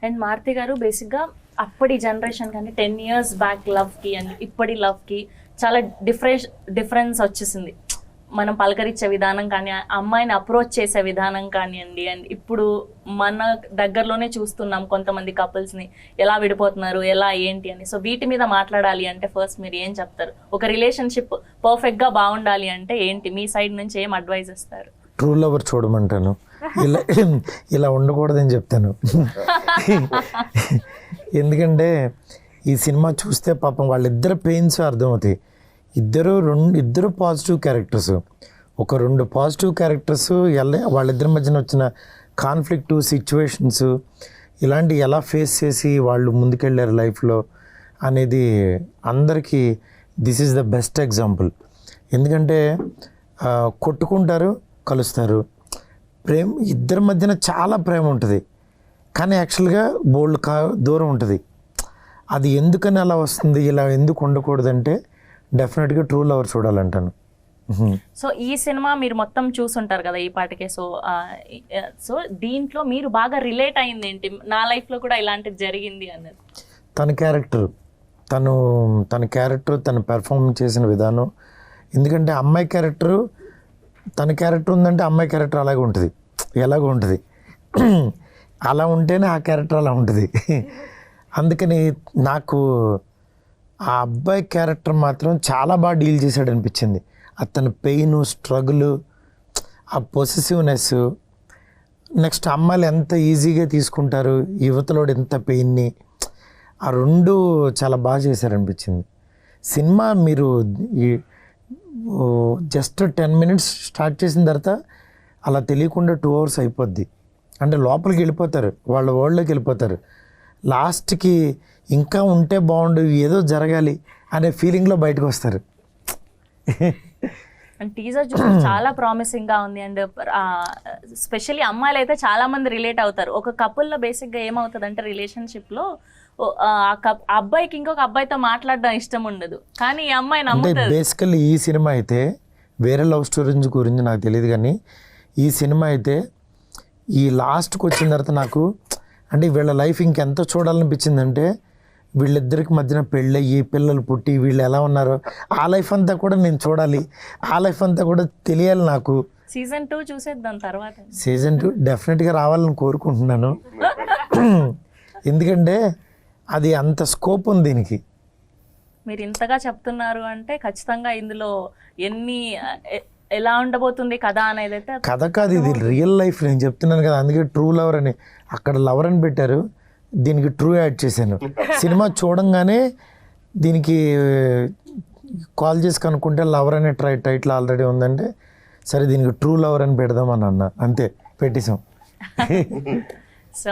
And Maruti గారు బేసిక్గా అప్పటి జనరేషన్ కానీ 10 years బ్యాక్ లవ్కి అండ్ ఇప్పటి లవ్కి చాలా డిఫరెన్స్ వచ్చేసింది. మనం పలకరించే విధానం కానీ, అమ్మాయిని అప్రోచ్ చేసే విధానం కానివ్వండి. అండ్ ఇప్పుడు మన దగ్గరలోనే చూస్తున్నాం కొంతమంది కపుల్స్ని ఎలా విడిపోతున్నారు, ఎలా ఏంటి అని. సో వీటి మీద మాట్లాడాలి అంటే ఫస్ట్ మీరు ఏం చెప్తారు? ఒక రిలేషన్షిప్ పర్ఫెక్ట్గా బాగుండాలి అంటే ఏంటి, మీ సైడ్ నుంచి ఏం అడ్వైజ్ ఇస్తారు? ట్రూ లవర్ చూడమంటాను, ఇలా ఉండకూడదని చెప్తాను. ఎందుకంటే ఈ సినిమా చూస్తే పాపం వాళ్ళిద్దరు పెయిన్స్ అర్థమవుతాయి. ఇద్దరు పాజిటివ్ క్యారెక్టర్స్, ఒక 2 పాజిటివ్ క్యారెక్టర్స్ వాళ్ళిద్దరి మధ్యన వచ్చిన కాన్ఫ్లిక్ట్ సిచ్యువేషన్స్ ఇలాంటి ఎలా ఫేస్ చేసి వాళ్ళు ముందుకెళ్ళారు లైఫ్లో అనేది అందరికీ this is the best example. ఎందుకంటే కొట్టుకుంటారు, కలుస్తారు, ఇద్దరి మధ్యన చాలా ప్రేమ ఉంటుంది, కానీ యాక్చువల్గా దూరం ఉంటుంది. అది ఎందుకని అలా వస్తుంది, ఇలా ఎందుకు ఉండకూడదంటే డెఫినెట్గా ట్రూ లవర్ చూడాలంటాను. సో ఈ సినిమా మీరు మొత్తం చూసుంటారు కదా ఈ పాటికే. సో దీంట్లో మీరు బాగా రిలేట్ అయింది ఏంటి, నా లైఫ్లో కూడా ఇలాంటిది జరిగింది అన్నది? తన క్యారెక్టర్ తను పెర్ఫామ్ చేసిన విధానం. ఎందుకంటే అమ్మాయి క్యారెక్టరు, తన క్యారెక్టర్ ఉందంటే అమ్మాయి క్యారెక్టర్ అలాగే ఉంటుంది, ఎలాగో ఉంటుంది. అలా ఉంటేనే ఆ క్యారెక్టర్ అలా ఉంటుంది. అందుకని నాకు ఆ అబ్బాయి క్యారెక్టర్ మాత్రం చాలా బాగా డీల్ చేశాడు అనిపించింది. అతని పెయిన్, స్ట్రగుల్, ఆ పొసెసివ్నెస్, నెక్స్ట్ అమ్మాయిలు ఎంత ఈజీగా తీసుకుంటారు, యువతలోడు ఎంత పెయిన్ని, ఆ 2 చాలా బాగా చేశారనిపించింది. సినిమా మీరు జస్ట్ 10 minutes స్టార్ట్ చేసిన తర్వాత అలా తెలియకుండా 2 hours అయిపోద్ది. అంటే లోపలికి వెళ్ళిపోతారు, వాళ్ళ వరల్డ్లోకి వెళ్ళిపోతారు. లాస్ట్కి ఇంకా ఉంటే బాగుండు, ఏదో జరగాలి అనే ఫీలింగ్లో బయటకు వస్తారు. అండ్ టీజర్ చూసి చాలా ప్రామిసింగ్గా ఉంది. అండ్ స్పెషల్లీ అమ్మాయిలు అయితే చాలా మంది రిలేట్ అవుతారు. ఒక కపుల్లో బేసిక్గా ఏమవుతుంది అంటే రిలేషన్షిప్లో అబ్బాయికి ఇంకొక అబ్బాయితో మాట్లాడడం ఇష్టం ఉండదు, కానీ ఈ అమ్మాయి నమ్ముతుంది. బేసికల్లీ ఈ సినిమా అయితే వేరే లవ్ స్టోరీస్ గురించి నాకు తెలియదు, కానీ ఈ సినిమా అయితే ఈ లాస్ట్కి వచ్చిన తర్వాత నాకు అంటే వీళ్ళ లైఫ్ ఇంకెంత చూడాలనిపించిందంటే, వీళ్ళిద్దరికి మధ్యన పెళ్ళయ్యి పిల్లలు పుట్టి వీళ్ళు ఎలా ఉన్నారో ఆ లైఫ్ అంతా కూడా నేను చూడాలి, ఆ లైఫ్ అంతా కూడా తెలియాలి నాకు. సీజన్ 2 చూసేద్దాం తర్వాత. సీజన్ 2 డెఫినెట్గా రావాలని కోరుకుంటున్నాను. ఎందుకంటే అది అంత స్కోప్ ఉంది దీనికి. మీరు ఇంతగా చెప్తున్నారు అంటే ఖచ్చితంగా ఇందులో ఎలా ఉండబోతుంది కథ అనేది అయితే కథ కాదు, ఇది రియల్ లైఫ్. నేను చెప్తున్నాను కదా, అందుకే ట్రూ లవర్ అని అక్కడ లవర్ అని పెట్టారు, దీనికి ట్రూ యాడ్ చేశాను. సినిమా చూడంగానే దీనికి కాల్ చేసి కనుక్కుంటే లవర్ అనే టైటిల్ ఆల్రెడీ ఉందంటే సరే దీనికి ట్రూ లవర్ అని పెడదామని అన్న, అంతే పెట్టేసాం. సో